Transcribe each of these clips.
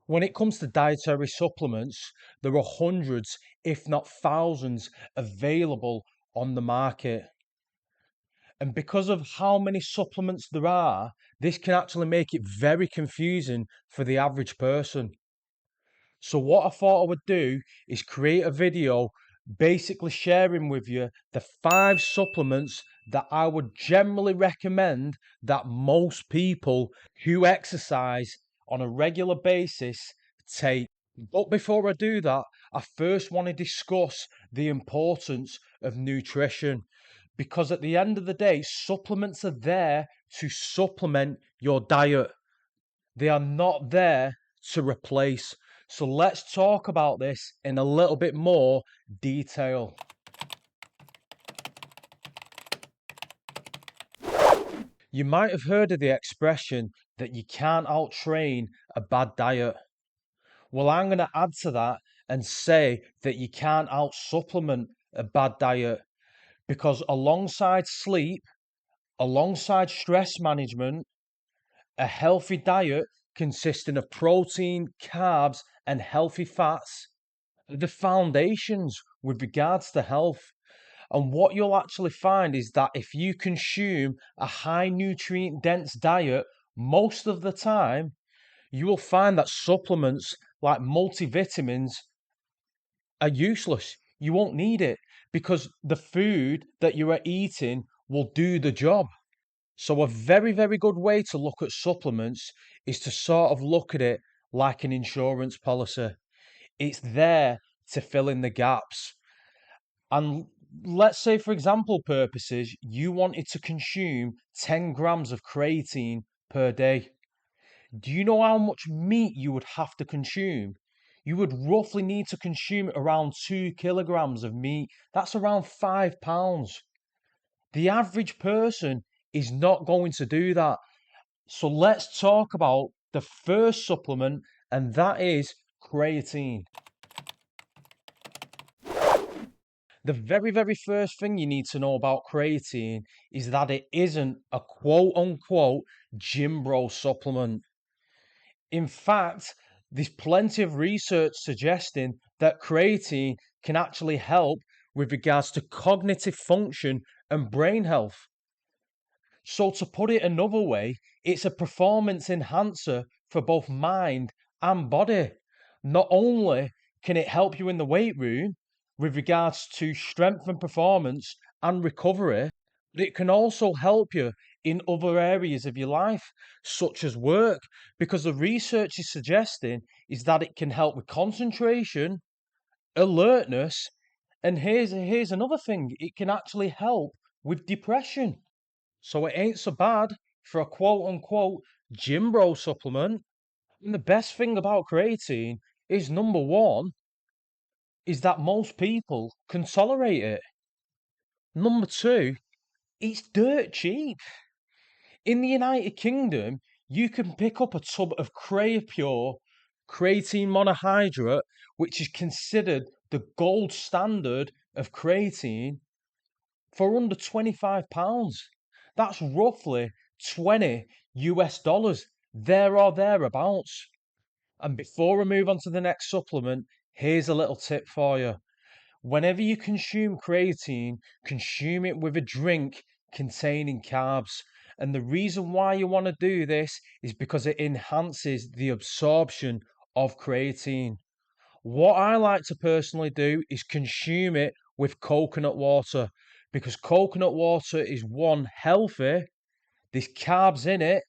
When it comes to dietary supplements, there are hundreds, if not thousands, available on the market. And because of how many supplements there are, this can actually make it very confusing for the average person. So what I thought I would do is create a video basically sharing with you the 5 supplements that I would generally recommend that most people who exercise on a regular basis take. But before I do that, I first want to discuss the importance of nutrition, because at the end of the day, supplements are there to supplement your diet. They are not there to replace. So let's talk about this in a little bit more detail. You might have heard of the expression that you can't outtrain a bad diet. Well, I'm going to add to that and say that you can't out-supplement a bad diet, because alongside sleep, alongside stress management, a healthy diet consisting of protein, carbs, and healthy fats are the foundations with regards to health. And what you'll actually find is that if you consume a high nutrient dense diet most of the time, you will find that supplements like multivitamins are useless. You won't need it because the food that you are eating will do the job. So a very, very good way to look at supplements is to sort of look at it like an insurance policy. It's there to fill in the gaps. And let's say, for example purposes, you wanted to consume 10 grams of creatine per day. Do you know how much meat you would have to consume? You would roughly need to consume around 2 kilograms of meat. That's around £5. The average person is not going to do that. So let's talk about the first supplement, and that is creatine. The very, very first thing you need to know about creatine is that it isn't a quote unquote gym bro supplement. In fact, there's plenty of research suggesting that creatine can actually help with regards to cognitive function and brain health. So, to put it another way, it's a performance enhancer for both mind and body. Not only can it help you in the weight room with regards to strength and performance and recovery, but it can also help you in other areas of your life, such as work, because the research is suggesting is that it can help with concentration, alertness, and here's another thing, it can actually help with depression. So it ain't so bad for a quote unquote gym bro supplement. And the best thing about creatine is, number one, is that most people can tolerate it. Number two, it's dirt cheap. In the United Kingdom, you can pick up a tub of Creapure creatine monohydrate, which is considered the gold standard of creatine, for under £25. That's roughly 20 US dollars, there or thereabouts. And before we move on to the next supplement, here's a little tip for you. Whenever you consume creatine, consume it with a drink containing carbs. And the reason why you want to do this is because it enhances the absorption of creatine. What I like to personally do is consume it with coconut water, because coconut water is one, healthy, there's carbs in it,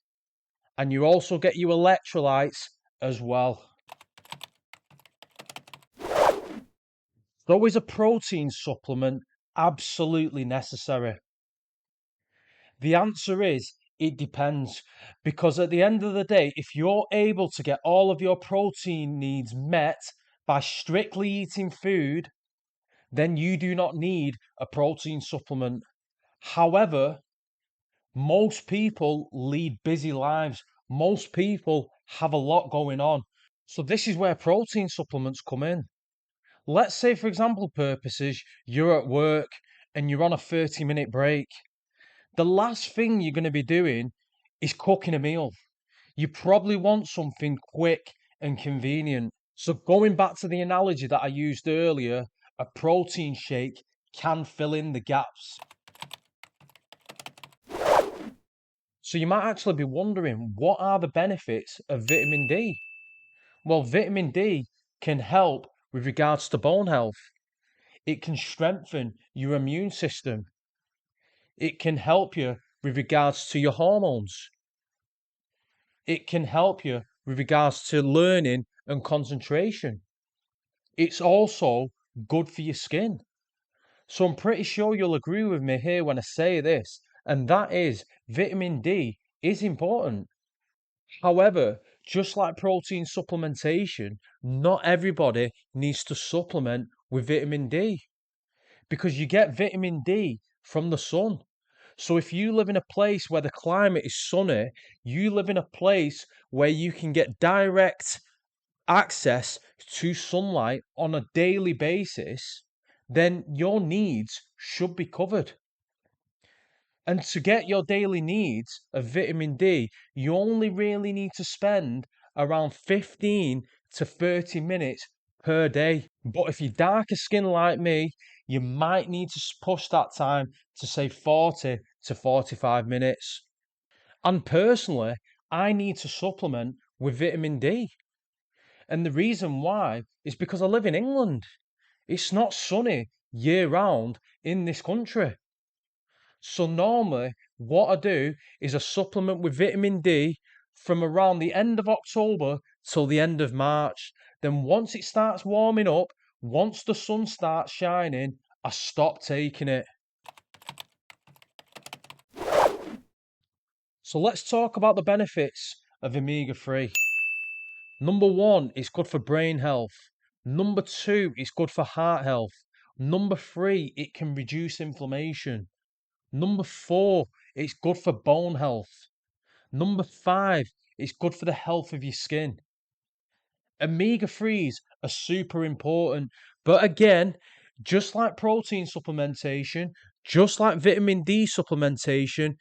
and you also get your electrolytes as well. So is a protein supplement absolutely necessary? The answer is it depends, because at the end of the day, if you're able to get all of your protein needs met by strictly eating food, then you do not need a protein supplement. However, most people lead busy lives. Most people have a lot going on. So this is where protein supplements come in. Let's say, for example purposes, you're at work and you're on a 30-minute break. The last thing you're going to be doing is cooking a meal. You probably want something quick and convenient. So going back to the analogy that I used earlier, a protein shake can fill in the gaps. So you might actually be wondering, what are the benefits of vitamin D? Well, vitamin D can help with regards to bone health. It can strengthen your immune system. It can help you with regards to your hormones. It can help you with regards to learning and concentration. It's also good for your skin. So I'm pretty sure you'll agree with me here when I say this, and that is vitamin D is important. However, just like protein supplementation, not everybody needs to supplement with vitamin D because you get vitamin D from the sun. So if you live in a place where the climate is sunny, you live in a place where you can get direct access to sunlight on a daily basis, then your needs should be covered. And to get your daily needs of vitamin D, you only really need to spend around 15 to 30 minutes per day. But if you're darker skin like me, you might need to push that time to say 40 to 45 minutes. And personally, I need to supplement with vitamin D. And the reason why is because I live in England. It's not sunny year round in this country. So normally what I do is I supplement with vitamin D from around the end of October till the end of March. Then once it starts warming up, once the sun starts shining, I stop taking it. So let's talk about the benefits of omega-3. Number one, it's good for brain health. Number two, it's good for heart health. Number three, it can reduce inflammation. Number four, it's good for bone health. Number five, it's good for the health of your skin. Omega-3s are super important, but again, just like protein supplementation, just like vitamin D supplementation,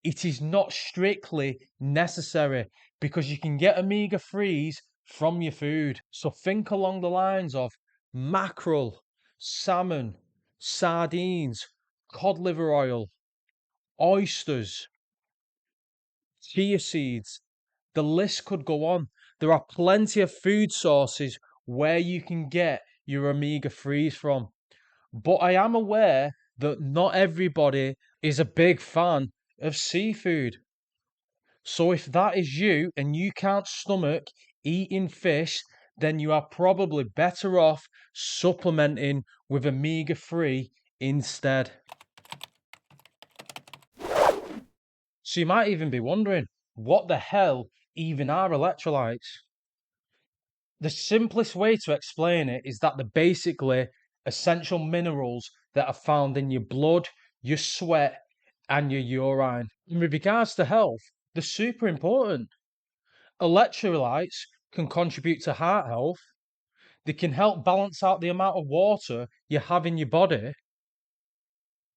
it is not strictly necessary because you can get omega-3s from your food. So think along the lines of mackerel, salmon, sardines, cod liver oil, oysters, chia seeds. The list could go on. There are plenty of food sources where you can get your omega-3s from. But I am aware that not everybody is a big fan of seafood. So if that is you and you can't stomach eating fish, then you are probably better off supplementing with omega-3 instead. So you might even be wondering, what the hell even are electrolytes? The simplest way to explain it is that they're basically essential minerals that are found in your blood, your sweat, and your urine. In regards to health, they're super important. Electrolytes can contribute to heart health. They can help balance out the amount of water you have in your body.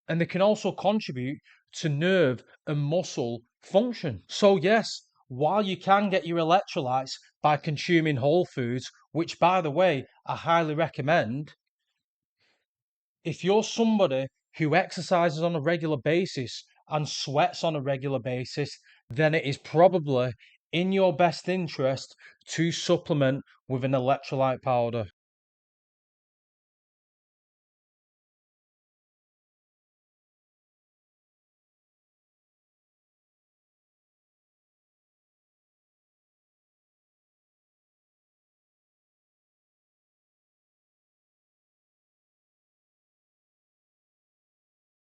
And they can also contribute to nerve and muscle function. So, yes, while you can get your electrolytes by consuming whole foods, which by the way, I highly recommend, if you're somebody who exercises on a regular basis and sweats on a regular basis, then it is probably in your best interest to supplement with an electrolyte powder.